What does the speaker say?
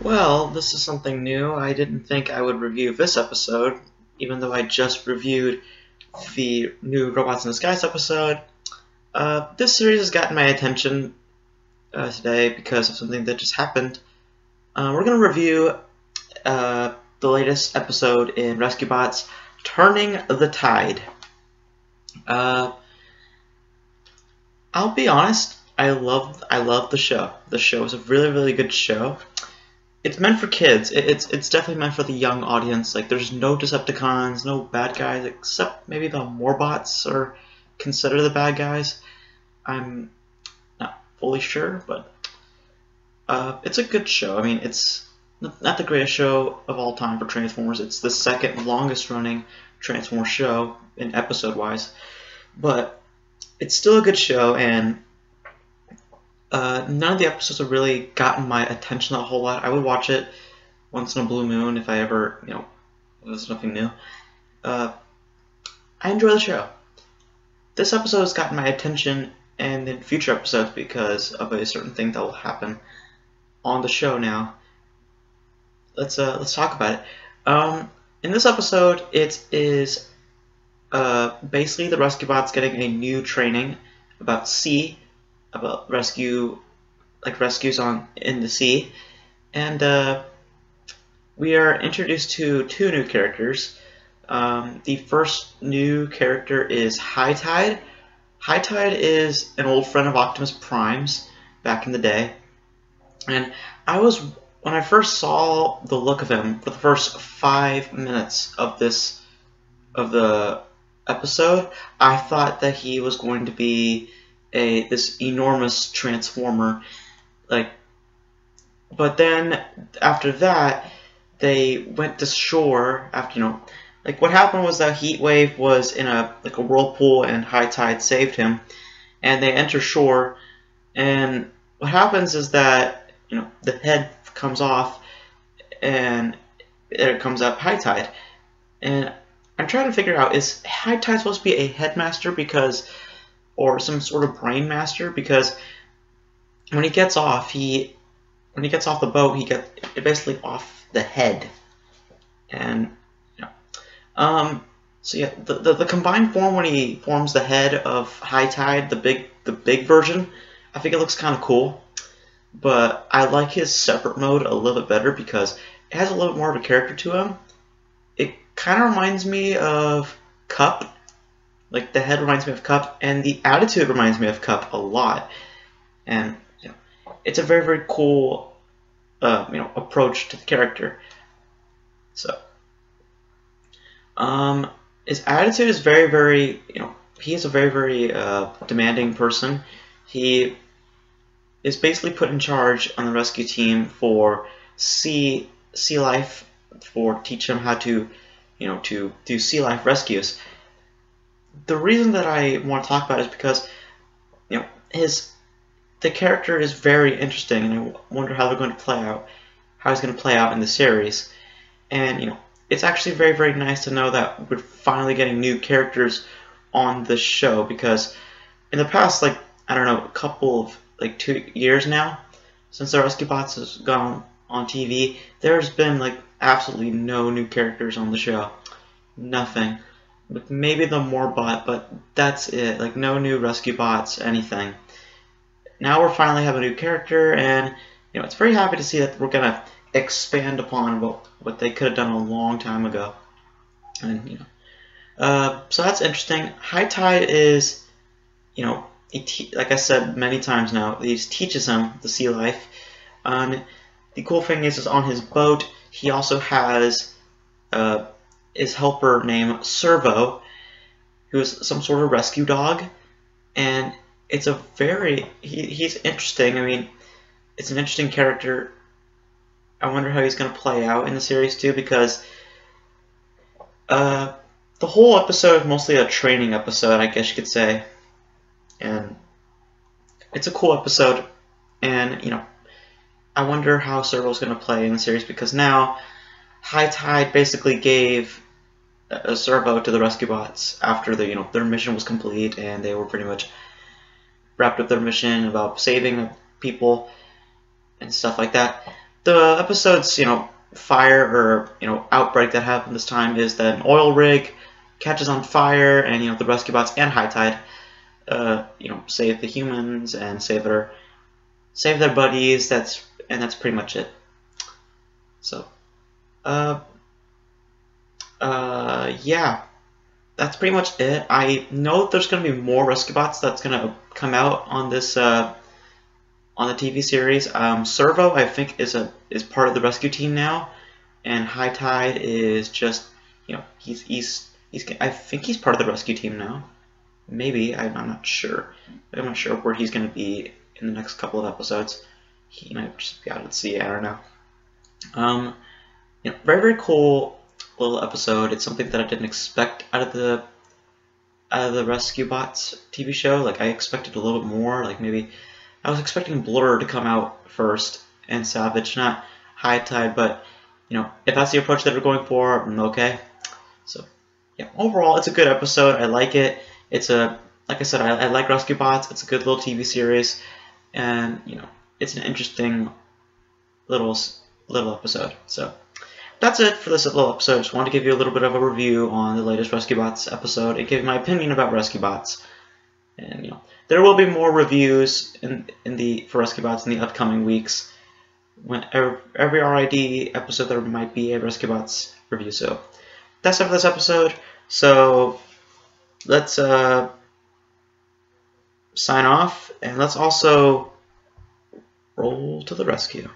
Well, this is something new. I didn't think I would review this episode, even though I just reviewed the new Robots in Disguise episode. This series has gotten my attention today because of something that just happened. We're going to review the latest episode in Rescue Bots, Turning the Tide. I'll be honest, I love the show. The show is a really good show. It's meant for kids. It's definitely meant for the young audience. Like, there's no Decepticons, no bad guys, except maybe the Morbots are considered the bad guys. I'm not fully sure, but it's a good show. I mean, it's not the greatest show of all time for Transformers. It's the second longest running Transformers show in episode-wise, but it's still a good show, and none of the episodes have really gotten my attention a whole lot. I would watch it once in a blue moon if I ever, there's nothing new. I enjoy the show. This episode has gotten my attention, and in future episodes because of a certain thing that will happen on the show now. Let's talk about it. In this episode, it is basically the Rescue Bots getting a new training about rescues in the sea, and we are introduced to two new characters. The first new character is High Tide. High Tide is an old friend of Optimus Prime's back in the day, and when I first saw the look of him for the first 5 minutes of the episode, I thought that he was going to be this enormous transformer, but then after that they went to shore. After what happened was that Heat Wave was in a whirlpool and High Tide saved him, and they enter shore, and what happens is that the head comes off and it comes up High Tide, and I'm trying to figure out, is High Tide supposed to be a headmaster or some sort of brain master, because when he gets off the boat, he gets basically off the head, and so yeah, the combined form when he forms the head of High Tide, the big version, I think it looks kind of cool, but I like his separate mode a little bit better because it has a little bit more of a character to him. It kind of reminds me of Cup. Like, the head reminds me of Cup, and the attitude reminds me of Cup a lot. And it's a very cool, approach to the character. So, his attitude is very, he is a very demanding person. He is basically put in charge on the rescue team for sea life, for teach him how to, to do sea life rescues. The reason that I want to talk about it is because, the character is very interesting, and I wonder how he's going to play out in the series. And it's actually very nice to know that we're finally getting new characters on the show, because in the past, a couple of 2 years now, since the Rescue Bots has gone on TV, there's been absolutely no new characters on the show. Nothing. Maybe the Morbot, but that's it. No new Rescue Bots, anything. Now we're finally have a new character, and it's very happy to see that we're gonna expand upon what they could have done a long time ago. And so that's interesting. High Tide is, like I said many times now, he teaches him the sea life. The cool thing is on his boat, he also has his helper named Servo, who is some sort of rescue dog, and it's he's interesting. I mean, it's an interesting character. I wonder how he's going to play out in the series too, because the whole episode is mostly a training episode, I guess you could say, and it's a cool episode, and I wonder how Servo's going to play in the series, because now High Tide basically gave a Servo to the Rescue Bots after their mission was complete, and they were pretty much wrapped up their mission about saving people and stuff like that. The episode's, fire or, outbreak that happened this time is that an oil rig catches on fire, and, the rescue bots and High Tide, save the humans and save their buddies. That's pretty much it. So, yeah, that's pretty much it. I know there's going to be more rescue bots that's going to come out on this, on the TV series. Servo, I think, is part of the rescue team now, and High Tide is just, I think he's part of the rescue team now. Maybe, I'm not sure. I'm not sure where he's going to be in the next couple of episodes. He might just be out at sea. I don't know. Very, very cool little episode. It's something that I didn't expect out of the Rescue Bots TV show. Like, I expected a little bit more. Like, maybe I was expecting Blur to come out first and Savage, not High Tide. But if that's the approach that we're going for, I'm okay. So, yeah, overall, it's a good episode. I like it. It's like I said, I like Rescue Bots. It's a good little TV series, and it's an interesting little episode. So that's it for this little episode. Just wanted to give you a little bit of a review on the latest Rescue Bots episode and give you my opinion about Rescue Bots. And there will be more reviews for Rescue Bots in the upcoming weeks. When every RID episode, there might be a Rescue Bots review. So that's it for this episode. So let's sign off, and let's also roll to the rescue.